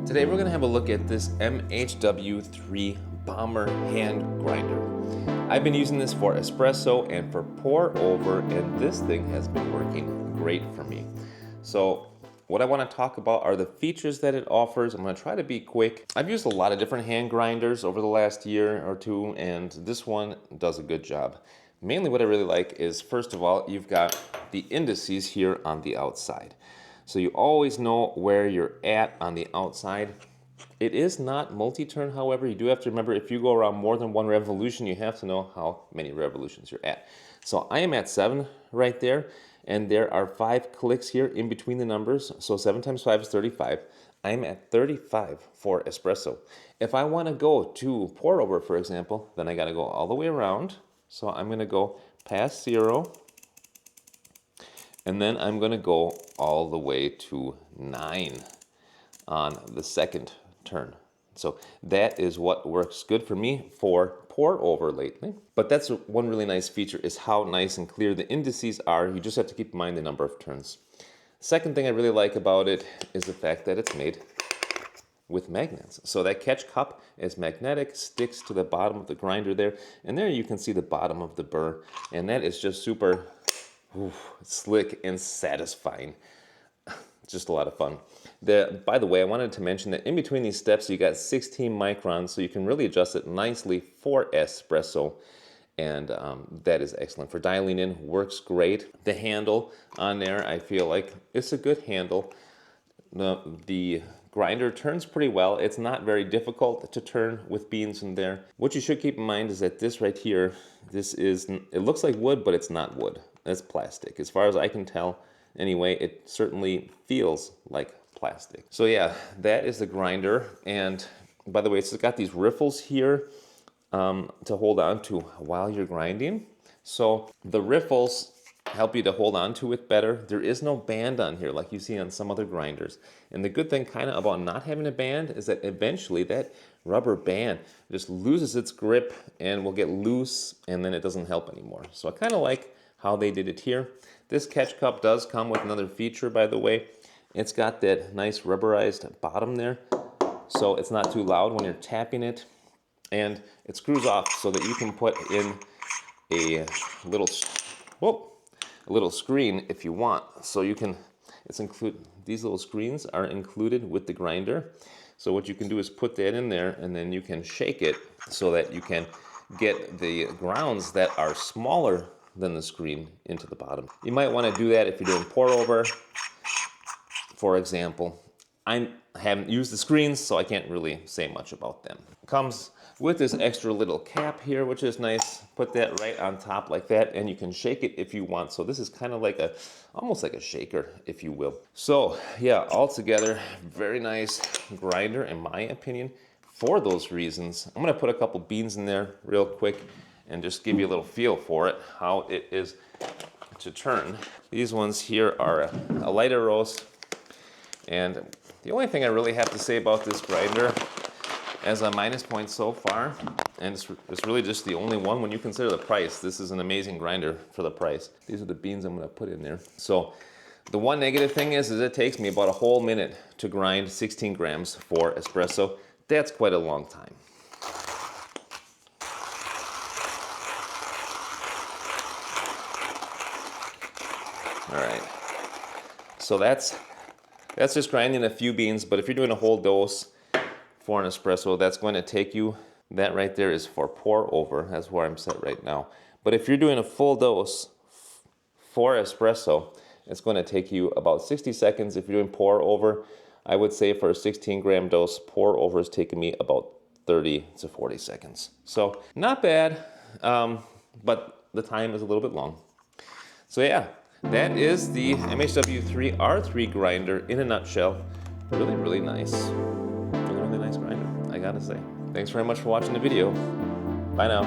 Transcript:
Today we're going to have a look at this MHW-3Bomber hand grinder. I've been using this for espresso and for pour over, and this thing has been working great for me. So what I want to talk about are the features that it offers. I'm going to try to be quick. I've used a lot of different hand grinders over the last year or two, and this one does a good job. Mainly what I really like is, first of all, you've got the indices here on the outside. So you always know where you're at on the outside. It is not multi-turn, however. You do have to remember, if you go around more than one revolution, you have to know how many revolutions you're at. So I am at 7 right there, and there are 5 clicks here in between the numbers. So 7 times 5 is 35. I'm at 35 for espresso. If I want to go to pour over, for example, then I got to go all the way around. So I'm going to go past 0. And then I'm going to go all the way to 9 on the second turn. So that is what works good for me for pour over lately. But that's one really nice feature, is how nice and clear the indices are. You just have to keep in mind the number of turns. Second thing I really like about it is the fact that it's made with magnets. So that catch cup is magnetic, sticks to the bottom of the grinder there, and there you can see the bottom of the burr, and that is just super slick and satisfying. Just a lot of fun. By the way, I wanted to mention that in between these steps you got 16 microns, so you can really adjust it nicely for espresso, and that is excellent for dialing in. Works great. The handle on there, I feel like it's a good handle. The grinder turns pretty well. It's not very difficult to turn with beans in there. What you should keep in mind is that this right here, it looks like wood, but it's not wood. It's plastic. As far as I can tell, anyway, it certainly feels like plastic. So yeah, that is the grinder. And by the way, it's got these riffles here to hold on to while you're grinding. So the riffles help you to hold on to it better. There is no band on here like you see on some other grinders. And the good thing kind of about not having a band is that eventually that rubber band just loses its grip and will get loose, and then it doesn't help anymore. So I kind of like how they did it here. This catch cup does come with another feature, by the way. It's got that nice rubberized bottom there, so it's not too loud when you're tapping it. And it screws off so that you can put in a little screen if you want. So you can, these little screens are included with the grinder. So what you can do is put that in there, and then you can shake it so that you can get the grounds that are smaller than the screen into the bottom. You might want to do that if you're doing pour over, for example. I haven't used the screens, so I can't really say much about them. It comes with this extra little cap here, which is nice. Put that right on top like that, and you can shake it if you want. So this is kind of like almost like a shaker, if you will. So yeah, altogether, very nice grinder in my opinion. For those reasons, I'm gonna put a couple beans in there real quick and just give you a little feel for it, how it is to turn. These ones here are a lighter roast, and the only thing I really have to say about this grinder as a minus point so far, and it's really just the only one when you consider the price. This is an amazing grinder for the price. These are the beans I'm gonna put in there. So the one negative thing is it takes me about a whole minute to grind 16 grams for espresso. That's quite a long time. All right, so that's just grinding a few beans, but if you're doing a whole dose for an espresso, that's going to take you, that right there is for pour over. That's where I'm set right now. But if you're doing a full dose for espresso, it's going to take you about 60 seconds. If you're doing pour over, I would say for a 16 gram dose, pour over is taking me about 30 to 40 seconds. So not bad, but the time is a little bit long. So yeah, that is the MHW-3R3 grinder in a nutshell. Really, really nice. Really, really nice grinder, I gotta say. Thanks very much for watching the video. Bye now.